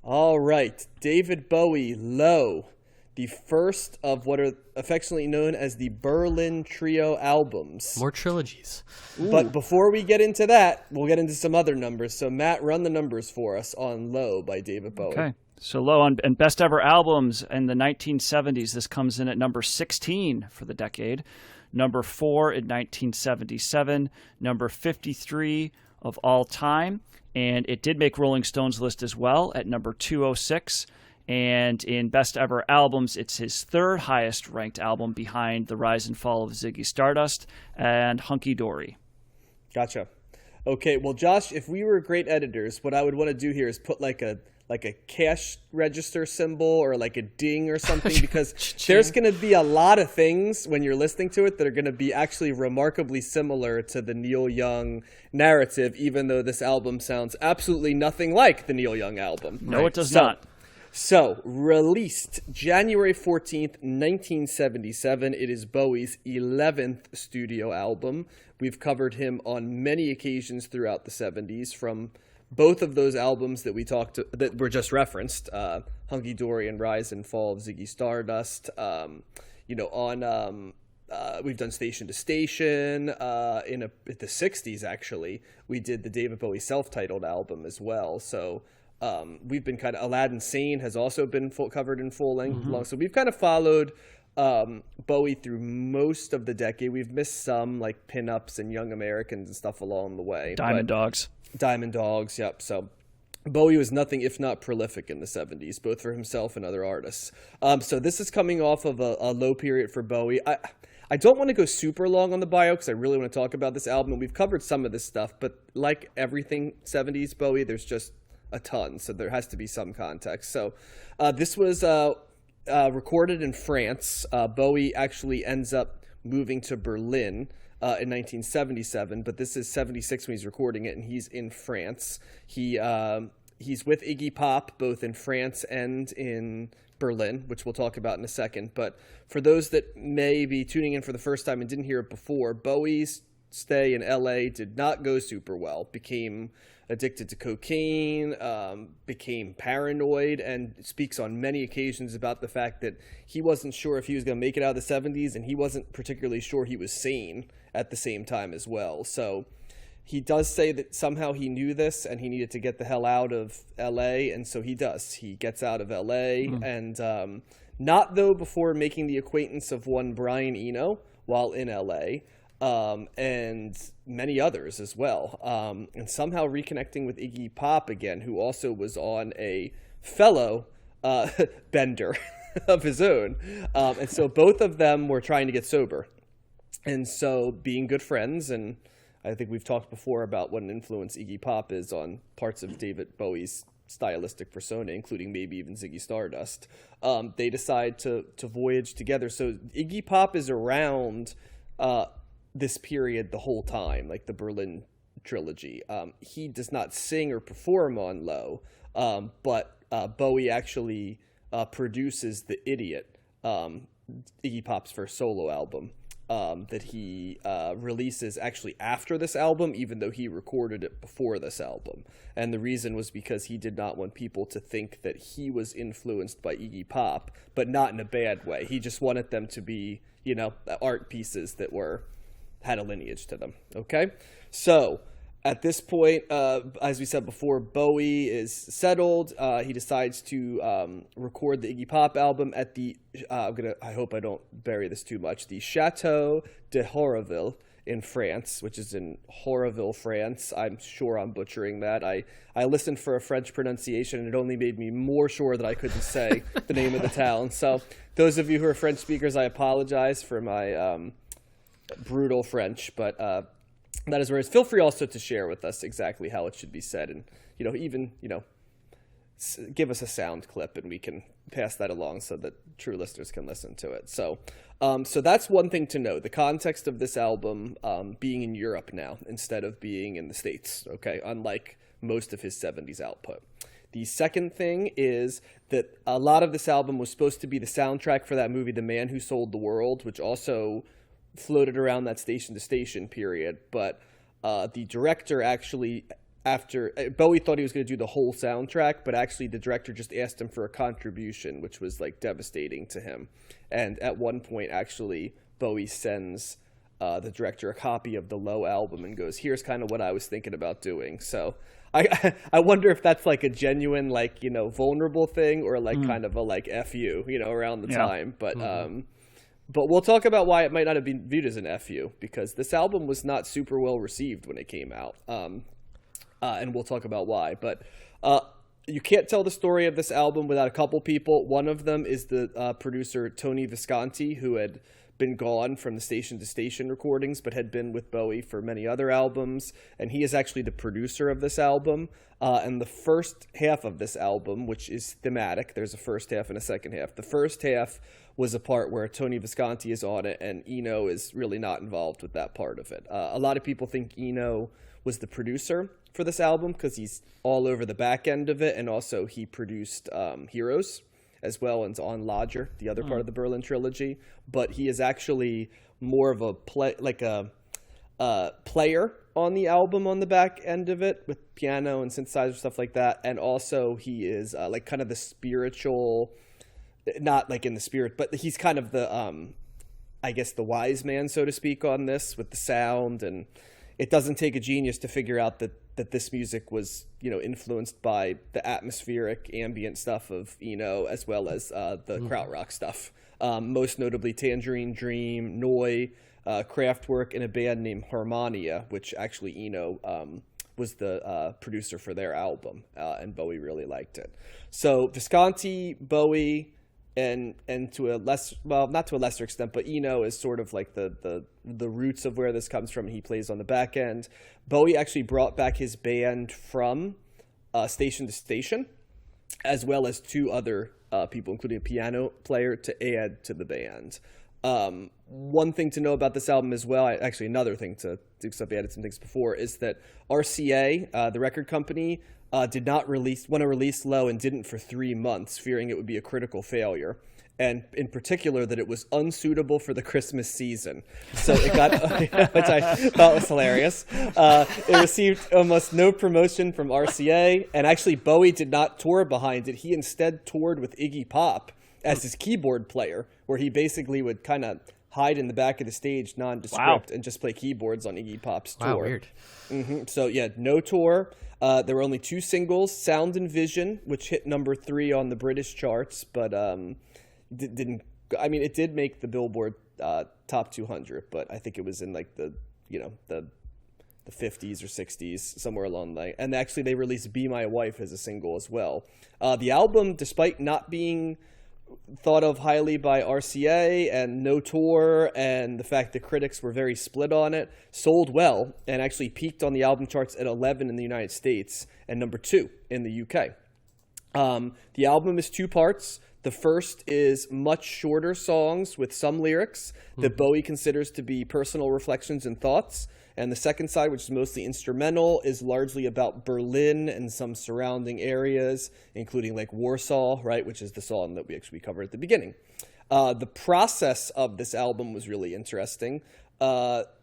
All right, David Bowie, Low, the first of what are affectionately known as the Berlin Trio albums. More trilogies. But before we get into that, we'll get into some other numbers. So Matt, run the numbers for us on Low by David Bowie. Okay. So Low and best ever albums in the 1970s. This comes in at number 16 for the decade. Number 4 in 1977. Number 53 of all time. And it did make Rolling Stone's list as well at number 206. And in Best Ever Albums, it's his third highest ranked album behind The Rise and Fall of Ziggy Stardust and Hunky Dory. Gotcha. Okay, well, Josh, if we were great editors, what I would want to do here is put like a cash register symbol or like a ding or something, because there's going to be a lot of things when you're listening to it that are going to be actually remarkably similar to the Neil Young narrative, even though this album sounds absolutely nothing like the Neil Young album. No, it does not. So, released January 14th, 1977. It is Bowie's 11th studio album. We've covered him on many occasions throughout the 70s, from both of those albums that that were just referenced, Hunky Dory and Rise and Fall of Ziggy Stardust. We've done Station to Station. In the 60s, actually, we did the David Bowie self-titled album as well. So we've been kind of, Aladdin Sane has also been covered in full length. Mm-hmm. So we've kind of followed Bowie through most of the decade. We've missed some like Pinups and Young Americans and stuff along the way. Diamond Dogs, yep. So Bowie was nothing if not prolific in the 70s, both for himself and other artists. So this is coming off of a low period for Bowie. I don't want to go super long on the bio because I really want to talk about this album. We've covered some of this stuff, but like everything 70s Bowie, there's just a ton, so there has to be some context. So this was recorded in France. Bowie actually ends up moving to Berlin in 1977, but this is 76 when he's recording it, and he's in France. He's with Iggy Pop both in France and in Berlin, which we'll talk about in a second. But for those that may be tuning in for the first time and didn't hear it before, Bowie's stay in LA did not go super well. Became addicted to cocaine, became paranoid, and speaks on many occasions about the fact that he wasn't sure if he was going to make it out of the 70s, and he wasn't particularly sure he was sane at the same time as well. So he does say that somehow he knew this and he needed to get the hell out of LA, and so he does. He gets out of LA, and not though before making the acquaintance of one Brian Eno while in LA. And many others as well, and somehow reconnecting with Iggy Pop again, who also was on a fellow bender of his own, and so both of them were trying to get sober, and so being good friends, and I think we've talked before about what an influence Iggy Pop is on parts of David Bowie's stylistic persona, including maybe even Ziggy Stardust. They decide to voyage together. So Iggy Pop is around this period the whole time, like the Berlin trilogy. He does not sing or perform on Low, but Bowie actually produces The Idiot, Iggy Pop's first solo album, that he releases actually after this album, even though he recorded it before this album. And the reason was because he did not want people to think that he was influenced by Iggy Pop, but not in a bad way. He just wanted them to be, art pieces that had a lineage to them. Okay, so at this point, as we said before, Bowie is settled. He decides to record the Iggy Pop album at the I hope I don't bury this too much, the Chateau de Horoville in France, which is in Horoville, France. I'm sure I'm butchering that. I listened for a French pronunciation, and it only made me more sure that I couldn't say the name of the town. So those of you who are French speakers, I apologize for my brutal French, but that is where it's. Feel free also to share with us exactly how it should be said, and even give us a sound clip, and we can pass that along so that true listeners can listen to it. So that's one thing to know: the context of this album being in Europe now instead of being in the States. Okay, unlike most of his 70s output. The second thing is that a lot of this album was supposed to be the soundtrack for that movie, The Man Who Sold the World, which also floated around that Station to Station period, but the director actually after Bowie thought he was going to do the whole soundtrack, but actually the director just asked him for a contribution, which was like devastating to him. And at one point, actually, Bowie sends the director a copy of the Low album and goes, "Here's kind of what I was thinking about doing." So I wonder if that's like a genuine, like, you know, vulnerable thing, or like kind of a like F you, you know, around the time. But we'll talk about why it might not have been viewed as an FU, because this album was not super well received when it came out. And we'll talk about why. But you can't tell the story of this album without a couple people. One of them is the producer Tony Visconti, who had been gone from the Station to Station recordings, but had been with Bowie for many other albums. And he is actually the producer of this album. And the first half of this album, which is thematic, there's a first half and a second half. The first half was a part where Tony Visconti is on it, and Eno is really not involved with that part of it. A lot of people think Eno was the producer for this album because he's all over the back end of it, and also he produced Heroes as well, and on Lodger, the other part of the Berlin trilogy. But he is actually more of a player on the album on the back end of it, with piano and synthesizer stuff like that. And also he is like kind of the spiritual, not like in the spirit, but he's kind of the I guess the wise man, so to speak, on this with the sound. And it doesn't take a genius to figure out that this music was, you know, influenced by the atmospheric ambient stuff of Eno, as well as the krautrock stuff. Most notably Tangerine Dream, Neu, Kraftwerk, and a band named Harmonia, which actually Eno was the producer for their album, and Bowie really liked it. So Visconti, Bowie, and to a not to a lesser extent, but Eno is sort of like the roots of where this comes from. He plays on the back end. Bowie actually brought back his band from Station to Station, as well as two other people, including a piano player, to add to the band. One thing to know about this album as well, another thing to do, because I've added some things before, is that RCA, the record company, did not want to release Low, and didn't for 3 months, fearing it would be a critical failure. And in particular, that it was unsuitable for the Christmas season. So it got, which I thought was hilarious. It received almost no promotion from RCA, and actually Bowie did not tour behind it. He instead toured with Iggy Pop as his keyboard player, where he basically would kind of hide in the back of the stage nondescript and just play keyboards on Iggy Pop's tour. Wow, weird. So yeah, no tour. There were only 2 singles, Sound and Vision, which hit number 3 on the British charts, but didn't. I mean, it did make the Billboard top 200, but I think it was in like the 50s or 60s, somewhere along the line. And actually, they released "Be My Wife" as a single as well. The album, despite not being thought of highly by RCA and no tour, and the fact that critics were very split on it, sold well and actually peaked on the album charts at 11 in the United States and number 2 in the UK. The album is 2 parts. The first is much shorter songs with some lyrics that Bowie considers to be personal reflections and thoughts. And the second side, which is mostly instrumental, is largely about Berlin and some surrounding areas, including like Warsaw, right, which is the song that we actually covered at the beginning. The process of this album was really interesting.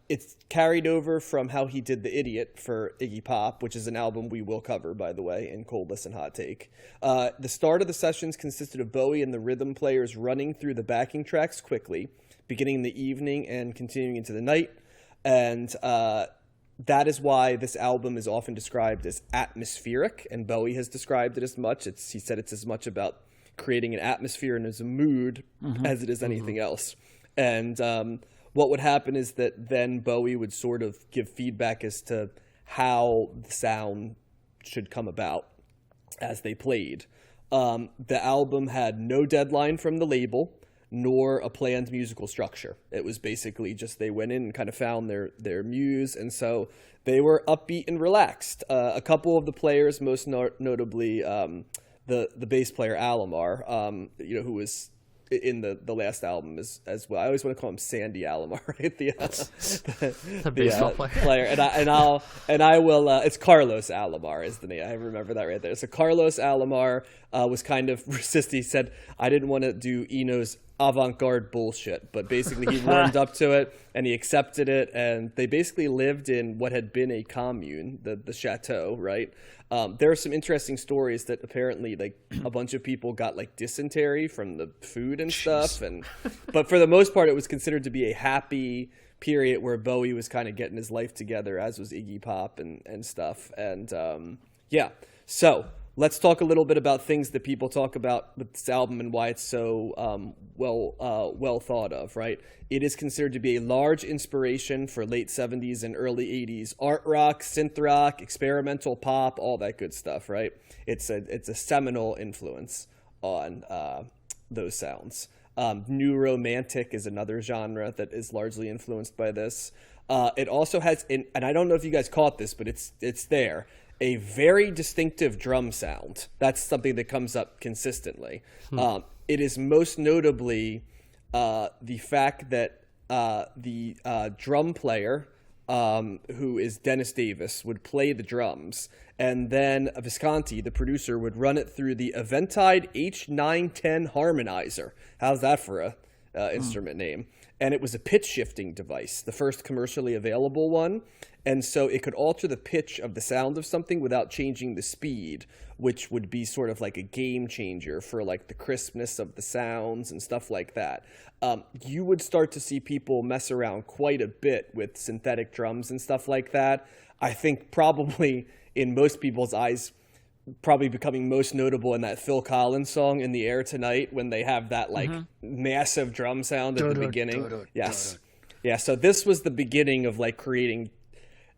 It's carried over from how he did The Idiot for Iggy Pop, which is an album we will cover, by the way, in Cold Listen Hot Take. The start of the sessions consisted of Bowie and the rhythm players running through the backing tracks quickly, beginning in the evening and continuing into the night. And that is why this album is often described as atmospheric, and Bowie has described it as much. He said it's as much about creating an atmosphere and as a mood as it is anything else. And what would happen is that then Bowie would sort of give feedback as to how the sound should come about as they played. The album had no deadline from the label, nor a planned musical structure. It was basically just they went in and kind of found their muse, and so they were upbeat and relaxed. A couple of the players, most notably the bass player Alomar, who was in the last album as well. I always want to call him Sandy Alomar, right? The baseball player. And I will. It's Carlos Alomar is the name. I remember that right there. So Carlos Alomar was kind of resistant. He said, "I didn't want to do Eno's avant-garde bullshit, but basically he warmed up to it and he accepted it, and they basically lived in what had been a commune, the chateau, right? There are some interesting stories that apparently like a bunch of people got like dysentery from the food and stuff, but for the most part it was considered to be a happy period where Bowie was kind of getting his life together, as was Iggy Pop and stuff. And so let's talk a little bit about things that people talk about with this album and why it's so well thought of, right? It is considered to be a large inspiration for late 70s and early 80s art rock, synth rock, experimental pop, all that good stuff, right? It's a seminal influence on those sounds. New romantic is another genre that is largely influenced by this. It also has, and I don't know if you guys caught this, but it's there, a very distinctive drum sound. That's something that comes up consistently. It is most notably the fact that the drum player, who is Dennis Davis, would play the drums, and then Visconti, the producer, would run it through the Eventide H910 harmonizer. How's that for a instrument name? And it was a pitch shifting device, the first commercially available one. And so it could alter the pitch of the sound of something without changing the speed, which would be sort of like a game changer for like the crispness of the sounds and stuff like that. You would start to see people mess around quite a bit with synthetic drums and stuff like that. I think probably in most people's eyes, probably becoming most notable in that Phil Collins song "In the Air Tonight," when they have that like massive drum sound at the beginning. Yes. Yeah, so this was the beginning of like creating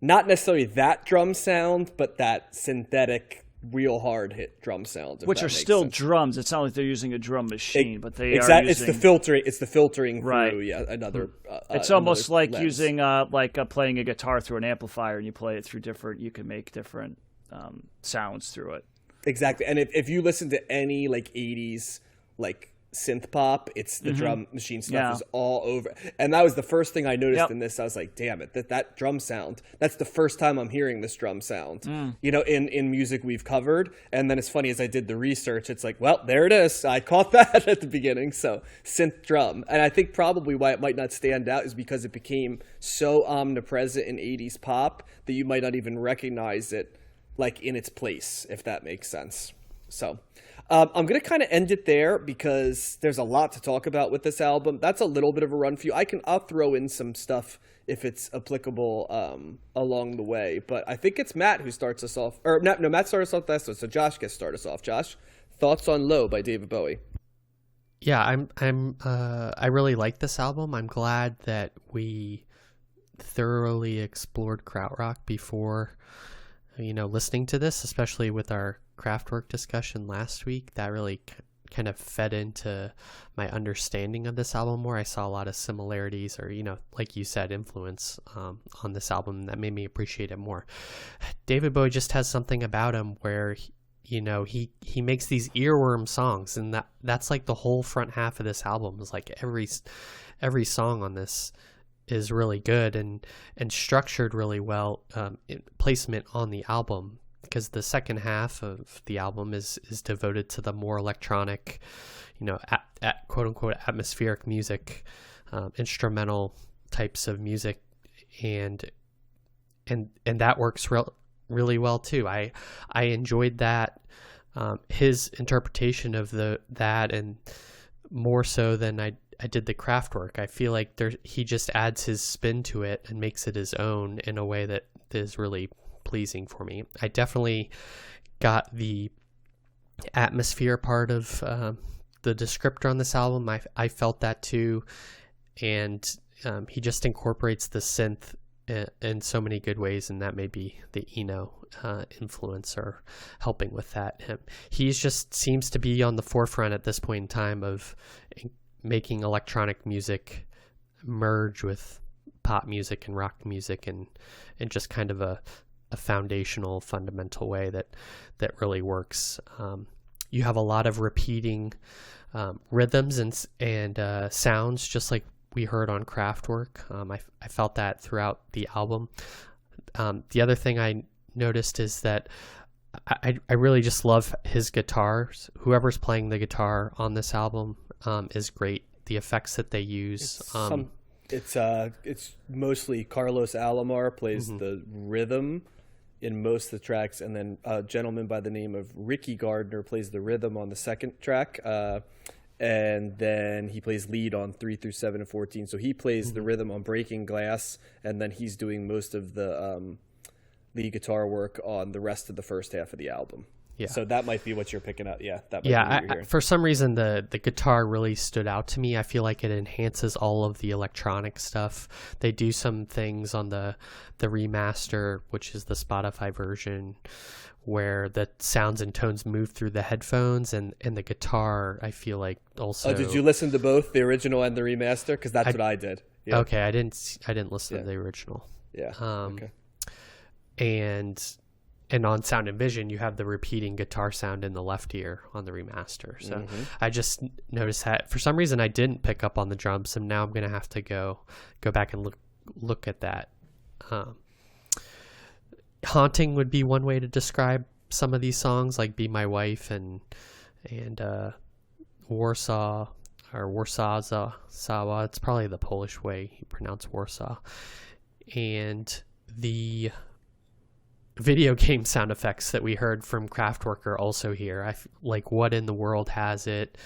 not necessarily that drum sound, but that synthetic, real hard hit drum sound. Which are still drums. It's not like they're using a drum machine, but they are using... It's the filtering. It's the filtering right. through. Yeah, another. It's almost like lens. Using playing a guitar through an amplifier, and you play it through different. You can make different sounds through it. Exactly, and if you listen to any like '80s like synth pop, it's the drum machine stuff is all over. And that was the first thing I noticed in this. I was like, damn it, that drum sound, that's the first time I'm hearing this drum sound, you know, in music we've covered. And then it's funny, as I did the research, it's like, well, there it is. I caught that at the beginning. So synth drum. And I think probably why it might not stand out is because it became so omnipresent in 80s pop that you might not even recognize it like in its place, if that makes sense. So I'm going to kind of end it there because there's a lot to talk about with this album. That's a little bit of a run for you. I'll throw in some stuff if it's applicable along the way. But I think it's Matt who starts us off. Or no, Matt started us off last one, so Josh gets started us off. Josh, thoughts on "Low" by David Bowie? Yeah, I really like this album. I'm glad that we thoroughly explored krautrock before, listening to this, especially with our Kraftwerk discussion last week. That really kind of fed into my understanding of this album more. I saw a lot of similarities or, like you said, influence on this album that made me appreciate it more. David Bowie just has something about him where, he makes these earworm songs, and that's like the whole front half of this album is like every song on this is really good and structured really well, placement on the album, because the second half of the album is devoted to the more electronic, at quote unquote atmospheric music, instrumental types of music, and that works really well too. I enjoyed that, his interpretation of that, and more so than I did the Kraftwerk. I feel like he just adds his spin to it and makes it his own in a way that is really pleasing for me. I definitely got the atmosphere part of the descriptor on this album. I felt that too, and he just incorporates the synth in so many good ways, and that may be the Eno influence or helping with that. He just seems to be on the forefront at this point in time of making electronic music merge with pop music and rock music, and just kind of a foundational, fundamental way that really works. You have a lot of repeating rhythms and sounds, just like we heard on Kraftwerk. I felt that throughout the album. The other thing I noticed is that I really just love his guitars. Whoever's playing the guitar on this album is great. the effects that they use. It's mostly Carlos Alomar plays Mm-hmm. the rhythm in most of the tracks, and then a gentleman by the name of Ricky Gardner plays the rhythm on the second track, and then he plays lead on 3 through 7 and 14. So he plays the rhythm on Breaking Glass, and then he's doing most of the lead guitar work on the rest of the first half of the album. Yeah. So that might be what you're picking up. Yeah. That might Yeah. be what you're hearing. For some reason, the guitar really stood out to me. I feel like it enhances all of the electronic stuff. They do some things on the remaster, which is the Spotify version, where the sounds and tones move through the headphones, and the guitar, I feel like also. Oh, did you listen to both the original and the remaster? Because that's what I did. Yeah. Okay, I didn't listen to the original. Yeah. Okay. And on Sound and Vision, you have the repeating guitar sound in the left ear on the remaster. So I just noticed that for some reason I didn't pick up on the drums, and now I'm gonna have to go back and look at that. Haunting would be one way to describe some of these songs, like "Be My Wife" and Warsaw or Warsaw. It's probably the Polish way you pronounce Warsaw. And the video game sound effects that we heard from Kraftwerk are also here. Like What in the World Has It,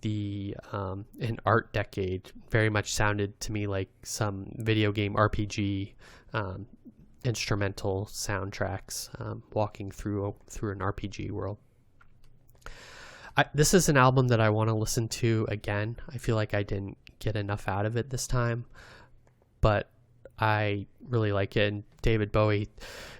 an Art Decade very much sounded to me like some video game RPG instrumental soundtracks, walking through an RPG world. This is an album that I want to listen to again. I feel like I didn't get enough out of it this time, but I really like it. And David Bowie,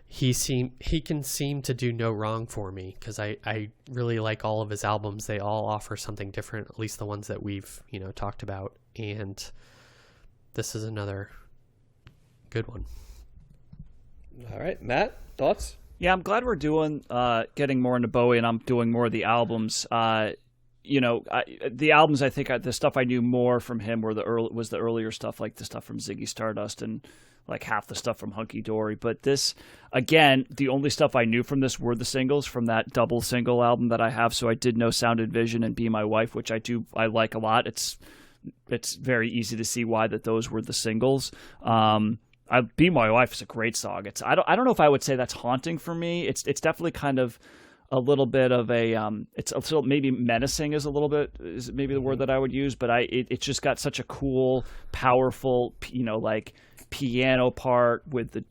he can seem to do no wrong for me, because I really like all of his albums. They all offer something different, at least the ones that we've talked about, and this is another good one. All right, Matt, thoughts? Yeah, I'm glad we're doing getting more into Bowie, and I'm doing more of the albums. The albums, I think the stuff I knew more from him was the earlier stuff, like the stuff from Ziggy Stardust and like half the stuff from Hunky Dory. But this, again, the only stuff I knew from this were the singles from that double single album that I have. So I did know Sound and Vision and Be My Wife, which I like a lot. It's very easy to see why that those were the singles. Be My Wife is a great song. I don't know if I would say that's haunting for me. It's definitely kind of a little bit of a it's a little, maybe menacing is maybe the word that I would use, but it's just got such a cool, powerful, like piano part with the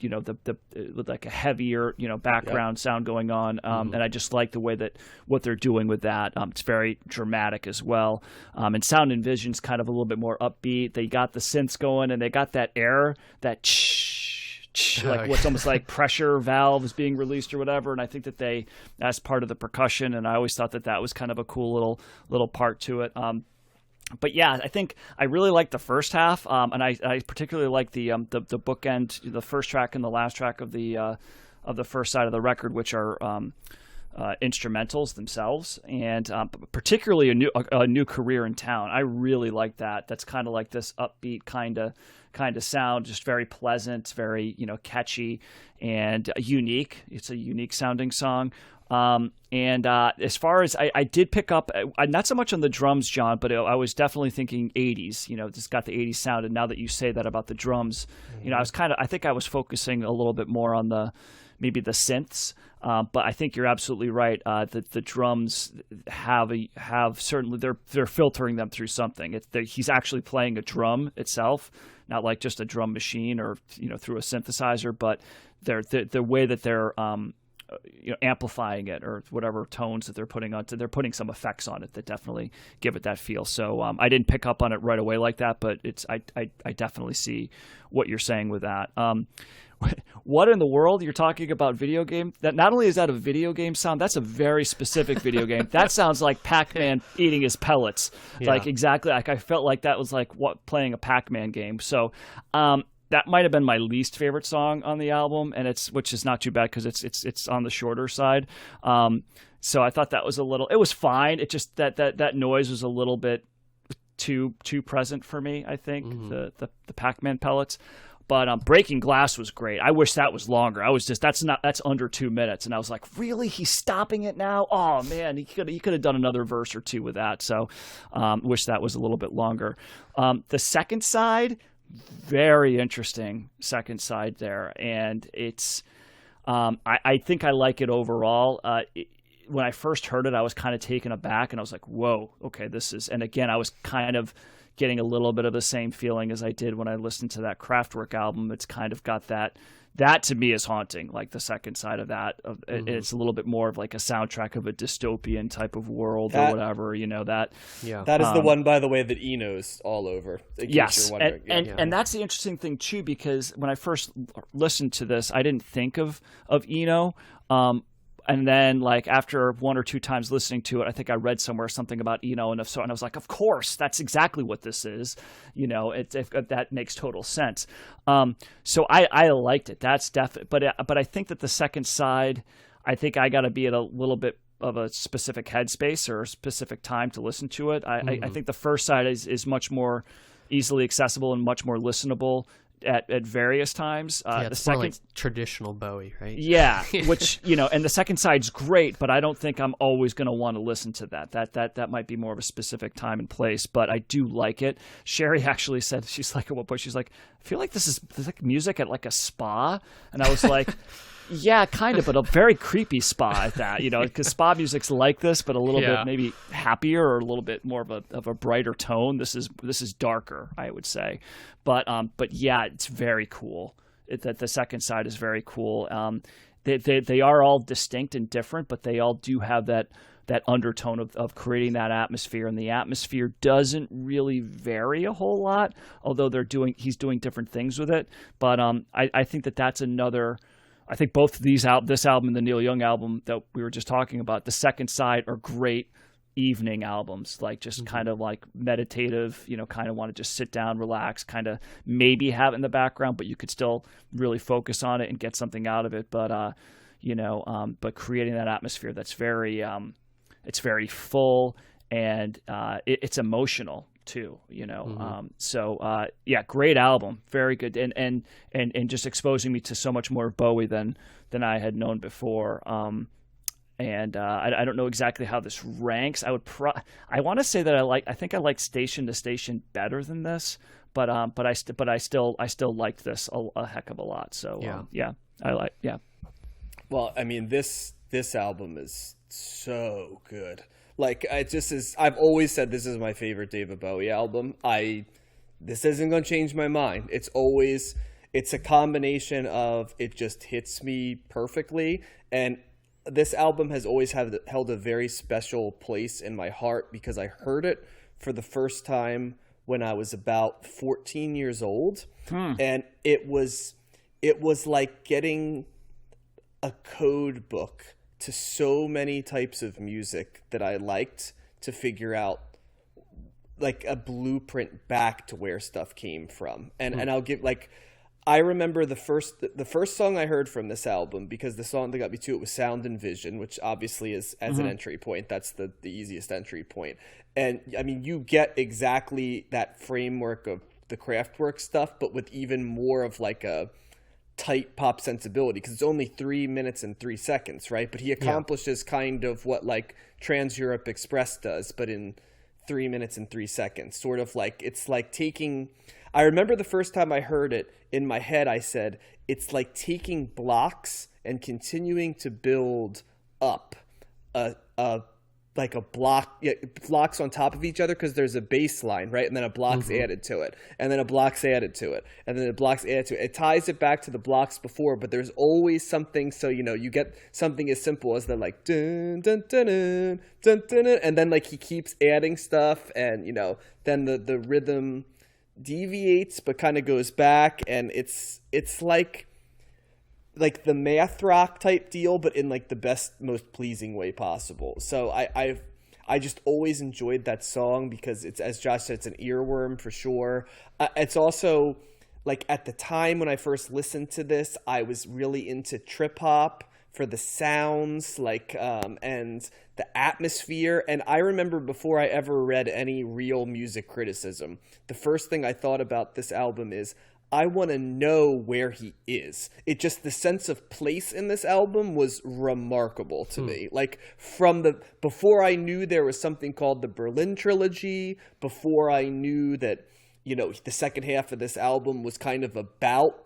with like a heavier background sound going on, and I just like the way that what they're doing with that. It's very dramatic as well, and Sound and Vision's kind of a little bit more upbeat. They got the synths going, and they got that air, that like what's almost like pressure valves being released or whatever, and I think that that's part of the percussion, and I always thought that was kind of a cool little part to it. But yeah, I think I really like the first half, and I particularly like the bookend, the first track and the last track of the first side of the record, which are instrumentals themselves, and particularly a new career in town. I really like that. That's kind of like this upbeat kind of sound, just very pleasant, very catchy and unique. It's a unique sounding song. And as far as I did pick up, not so much on the drums, John, but I was definitely thinking 80s, just got the 80s sound. And now that you say that about the drums, I think I was focusing a little bit more on maybe the synths. But I think you're absolutely right. That the drums have certainly they're filtering them through something. He's actually playing a drum itself, not like just a drum machine or through a synthesizer, but the way that they're amplifying it or whatever tones that they're putting onto, they're putting some effects on it that definitely give it that feel. So I didn't pick up on it right away like that, but I definitely see what you're saying with that. What in the world? You're talking about video game? That not only is that a video game sound, that's a very specific video game. That sounds like Pac-Man eating his pellets. Yeah. Like exactly. Like I felt like that was like playing a Pac-Man game. So that might have been my least favorite song on the album, and which is not too bad because it's on the shorter side. So I thought that was it was fine. It just that noise was a little bit too present for me, I think, the Pac-Man pellets. But Breaking Glass was great. I wish that was longer. I was just that's under 2 minutes, and I was like, really? He's stopping it now? Oh man, he could have done another verse or two with that. So wish that was a little bit longer. The second side, very interesting second side there, and it's I think I like it overall. When I first heard it, I was kind of taken aback, and I was like, whoa, okay, this is. And again, I was kind of getting a little bit of the same feeling as I did when I listened to that Kraftwerk album. It's kind of got that to me is haunting, like the second side of that. It's a little bit more of like a soundtrack of a dystopian type of world or whatever, that. Yeah. That is the one, by the way, that Eno's all over. Yes. And that's the interesting thing too, because when I first listened to this, I didn't think of Eno. And then, like, after one or two times listening to it, I think I read somewhere something about Eno, and I was like, of course, that's exactly what this is. That makes total sense. So I liked it. That's definitely. But I think that the second side, I think I got to be at a little bit of a specific headspace or a specific time to listen to it. I think the first side is much more easily accessible and much more listenable at various times. The second, more like traditional Bowie, right? Yeah, which and the second side's great, but I don't think I'm always going to want to listen to that. That might be more of a specific time and place, but I do like it. Sherry actually said, she's like, at one point, she's like, I feel like this is like music at like a spa, and I was like. Yeah, kind of, but a very creepy spa at that, because spa music's like this, but a little bit maybe happier or a little bit more of a brighter tone. This is darker, I would say, but yeah, it's very cool. That the second side is very cool. They are all distinct and different, but they all do have that undertone of creating that atmosphere, and the atmosphere doesn't really vary a whole lot, although he's doing different things with it. But I think that's another. I think both of this album and the Neil Young album that we were just talking about, the second side, are great evening albums, like just kind of like meditative, kind of want to just sit down, relax, kind of maybe have it in the background, but you could still really focus on it and get something out of it. But, but creating that atmosphere that's very, it's very full and it's emotional too, great album, very good, and just exposing me to so much more Bowie than I had known before. I don't know exactly how this ranks. I want to say that I think I like Station to Station better than this, but I still liked this a heck of a lot. So Well, I mean, this album is so good. Like, I've always said this is my favorite David Bowie album. This isn't going to change my mind. It's a combination of, it just hits me perfectly. And this album has always held a very special place in my heart because I heard it for the first time when I was about 14 years old. And it was like getting a code book to so many types of music that I liked to figure out like a blueprint back to where stuff came from. And I'll give I remember the first song I heard from this album, because the song that got me to it was Sound and Vision, which obviously is as an entry point. That's the easiest entry point. And I mean, you get exactly that framework of the Kraftwerk stuff, but with even more of like a tight pop sensibility, because it's only 3 minutes and 3 seconds, right? But he accomplishes kind of what like Trans Europe Express does, but in 3 minutes and 3 seconds. Sort of like, it's like taking, I remember the first time I heard it, in my head I said, it's like taking blocks and continuing to build up like a block, blocks on top of each other, because there's a baseline, right? And then a block's added to it, and then a block's added to it, and then a block's added to it. It ties it back to the blocks before, but there's always something. So you get something as simple as the like dun dun dun dun dun dun, dun, and then like he keeps adding stuff, and then the rhythm deviates but kind of goes back, and it's like the math rock type deal, but in like the best, most pleasing way possible. So I just always enjoyed that song because it's, as Josh said, it's an earworm for sure. It's also like, at the time when I first listened to this, I was really into trip hop for the sounds, and the atmosphere. And I remember, before I ever read any real music criticism, the first thing I thought about this album is, I want to know where he is. It just, the sense of place in this album was remarkable to me. Like before I knew there was something called the Berlin Trilogy, before I knew that, the second half of this album was kind of about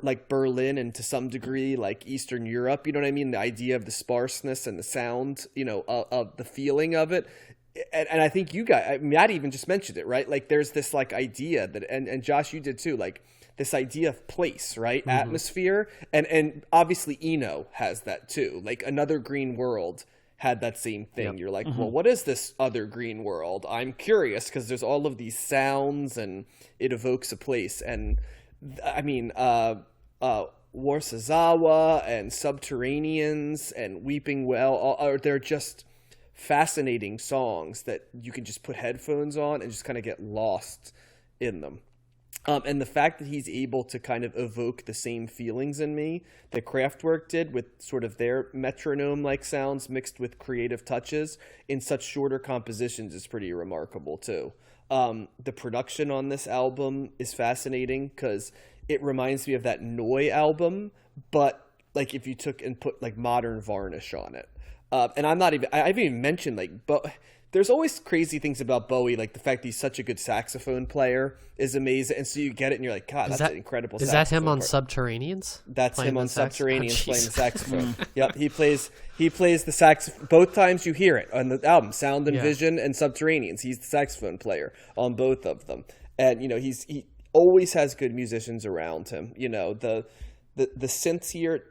like Berlin and to some degree like Eastern Europe, you know what I mean? The idea of the sparseness and the sound, of the feeling of it. And I think you guys, Matt even just mentioned it, right? Like there's this like idea that, and Josh, you did too, like this idea of place, right? Atmosphere. And obviously Eno has that too. Like Another Green World had that same thing. Yep. You're like, well, what is this other green world? I'm curious because there's all of these sounds and it evokes a place. And I mean, Warsazawa and Subterraneans and Weeping Well, they're just fascinating songs that you can just put headphones on and just kind of get lost in them. And the fact that he's able to kind of evoke the same feelings in me that Kraftwerk did with sort of their metronome-like sounds mixed with creative touches in such shorter compositions is pretty remarkable too. The production on this album is fascinating because it reminds me of that Noi album, but like if you took and put like modern varnish on it. And I haven't even mentioned but there's always crazy things about Bowie, like the fact that he's such a good saxophone player is amazing. And so you get it and you're like, God, that's an incredible saxophone. Is that him on Subterraneans? That's him on Subterraneans playing the saxophone. Yep, he plays the saxophone. Both times you hear it on the album, Sound and Vision and Subterraneans. He's the saxophone player on both of them. And, he always has good musicians around him. The synths here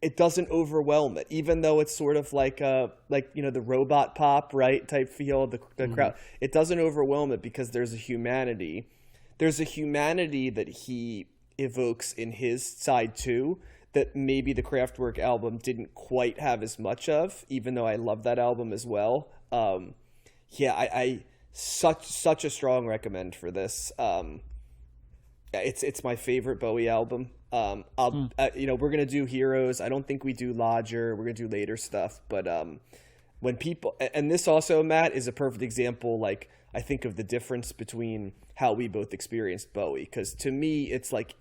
it doesn't overwhelm it, even though it's sort of like the robot pop, right, type feel, the crowd. It doesn't overwhelm it because there's a humanity. There's a humanity that he evokes in his side too that maybe the Kraftwerk album didn't quite have as much of, even though I love that album as well. I such a strong recommend for this. It's my favorite Bowie album. We're gonna do Heroes. I don't think we do Lodger. We're gonna do later stuff. But when people, and this also, Matt, is a perfect example. Like I think of the difference between how we both experienced Bowie, because to me, it's like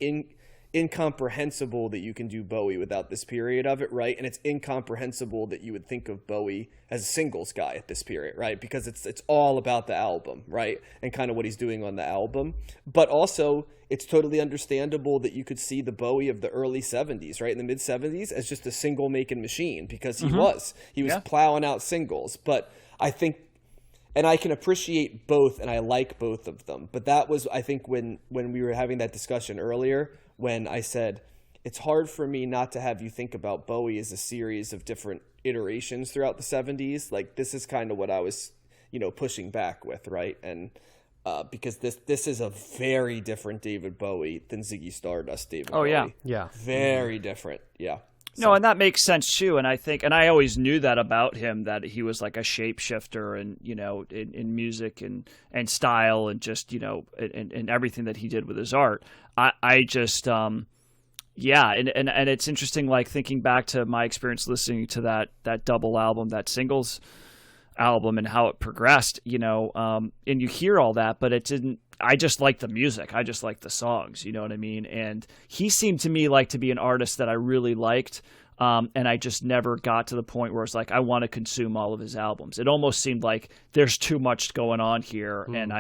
incomprehensible that you can do Bowie without this period of it, right? And it's incomprehensible that you would think of Bowie as a singles guy at this period, right? Because it's all about the album, right? And kind of what he's doing on the album. But also, it's totally understandable that you could see the Bowie of the early 70s, right? In the mid 70s as just a single making machine, because he was plowing out singles. But I think, and I can appreciate both, and I like both of them. But that was, I think, when we were having that discussion earlier, when I said, it's hard for me not to have you think about Bowie as a series of different iterations throughout the 70s. Like, this is kind of what I was, pushing back with, right? And because this is a very different David Bowie than Ziggy Stardust David Bowie. Yeah. Very different, yeah. No, and that makes sense too. And I think, and I always knew that about him, that he was like a shapeshifter, and in music and style, and just and everything that he did with his art. I just and it's interesting, like thinking back to my experience listening to that double album, that singles album, and how it progressed. And you hear all that, but it didn't. I just like the music. I just like the songs. You know what I mean? And he seemed to me like to be an artist that I really liked. And I just never got to the point where it's like, I want to consume all of his albums. It almost seemed like there's too much going on here. And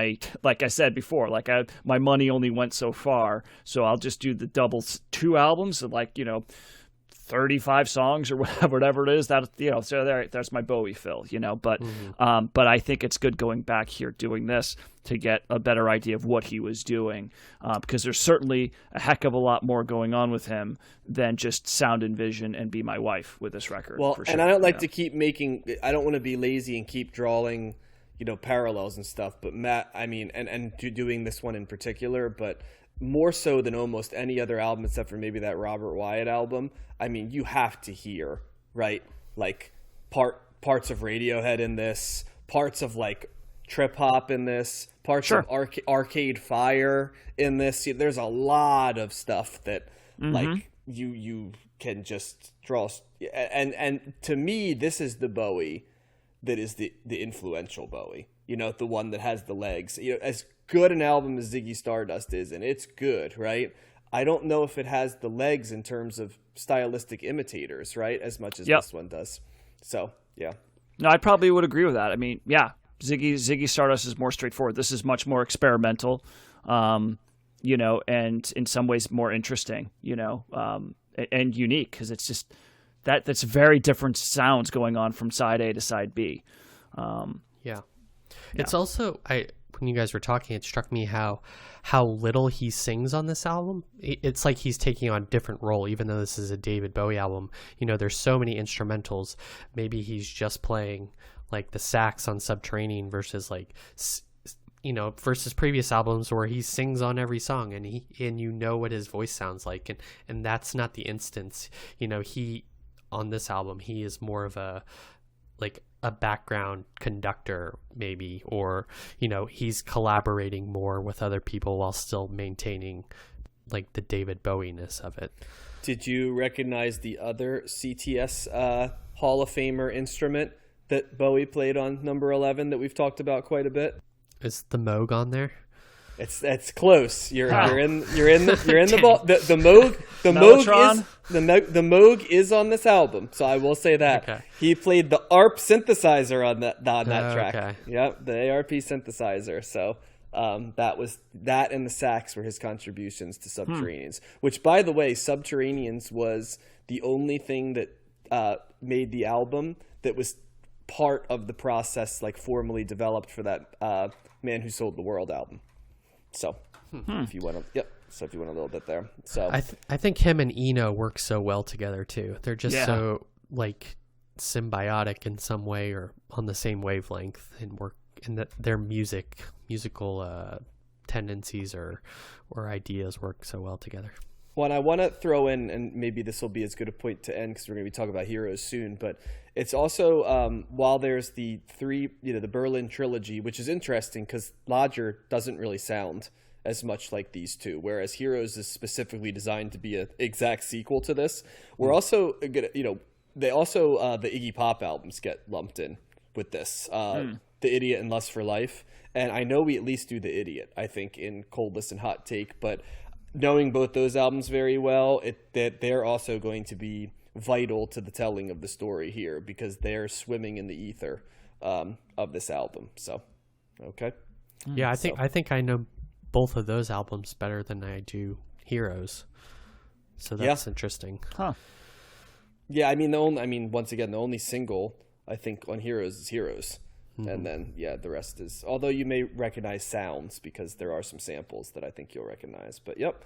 like I said before, my money only went so far. So I'll just do the double 2 albums of 35 songs or whatever it is, that so there's my Bowie fill, but I think it's good going back here doing this to get a better idea of what he was doing, because there's certainly a heck of a lot more going on with him than just Sound and Vision and Be My Wife with this record. Well, for sure. And I don't like to keep I don't want to be lazy and keep drawing parallels and stuff, but Matt, I mean, and doing this one in particular, but more so than almost any other album except for maybe that Robert Wyatt album, I mean, you have to hear, right, like parts of Radiohead in this, parts of trip hop in this, parts of Arcade Fire in this. There's a lot of stuff that you can just draw, and to me, this is the Bowie that is the influential Bowie, the one that has the legs. As good an album as Ziggy Stardust is, and it's good, right? I don't know if it has the legs in terms of stylistic imitators, right? As much as this one does. So, yeah. No, I probably would agree with that. I mean, yeah, Ziggy Stardust is more straightforward. This is much more experimental, you know, and in some ways more interesting, you know, and unique, because it's just that's very different sounds going on from side A to side B. It's also, when you guys were talking, it struck me how little he sings on this album. It's like he's taking on a different role, even though this is a David Bowie album. You know, there's so many instrumentals. Maybe he's just playing like the sax on Subterranean versus like, you know, versus previous albums where he sings on every song and you know what his voice sounds like. And that's not the instance. You know, on this album, he is more of a background conductor maybe, or, you know, he's collaborating more with other people while still maintaining like the David Bowie-ness of it. Did you recognize the other CTS Hall of Famer instrument that Bowie played on number 11 that we've talked about quite a bit? Is the Moog on there? It's close. You're in the ball. The Moog is on this album, so I will say that. Okay. He played the ARP synthesizer on that track. Okay. Yep, the ARP synthesizer. So that and the sax were his contributions to Subterraneans. Which, by the way, Subterraneans was the only thing that made the album that was part of the process, like formally developed for that Man Who Sold the World album. So if you want a little bit there. So I think him and Eno work so well together too. They're just so like symbiotic in some way, or on the same wavelength, and work, and that their musical tendencies or ideas work so well together. Well, and I want to throw in, and maybe this will be as good a point to end because we're going to be talking about Heroes soon, but it's also, while there's the the Berlin Trilogy, which is interesting because Lodger doesn't really sound as much like these two, whereas Heroes is specifically designed to be an exact sequel to this. We're also going to, they also, the Iggy Pop albums get lumped in with this, The Idiot and Lust for Life. And I know we at least do The Idiot, I think, in Coldless and Hot Take, but knowing both those albums very well, that they're also going to be vital to the telling of the story here because they're swimming in the ether of this album. So, okay. Yeah, I think I know both of those albums better than I do Heroes. So that's interesting. Huh. Yeah, I mean once again, the only single I think on Heroes is Heroes. And then, the rest is... Although you may recognize sounds because there are some samples that I think you'll recognize. But, yep.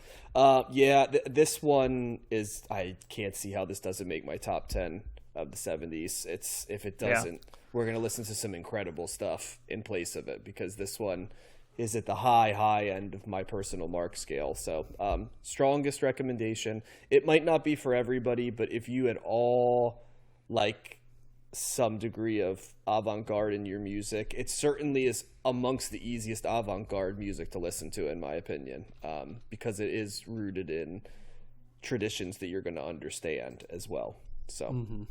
This one is... I can't see how this doesn't make my top 10 of the 70s. If it doesn't, we're going to listen to some incredible stuff in place of it because this one is at the high end of my personal mark scale. So, strongest recommendation. It might not be for everybody, but if you at all like some degree of avant-garde in your music, it certainly is amongst the easiest avant-garde music to listen to, in my opinion, because it is rooted in traditions that you're going to understand as well. So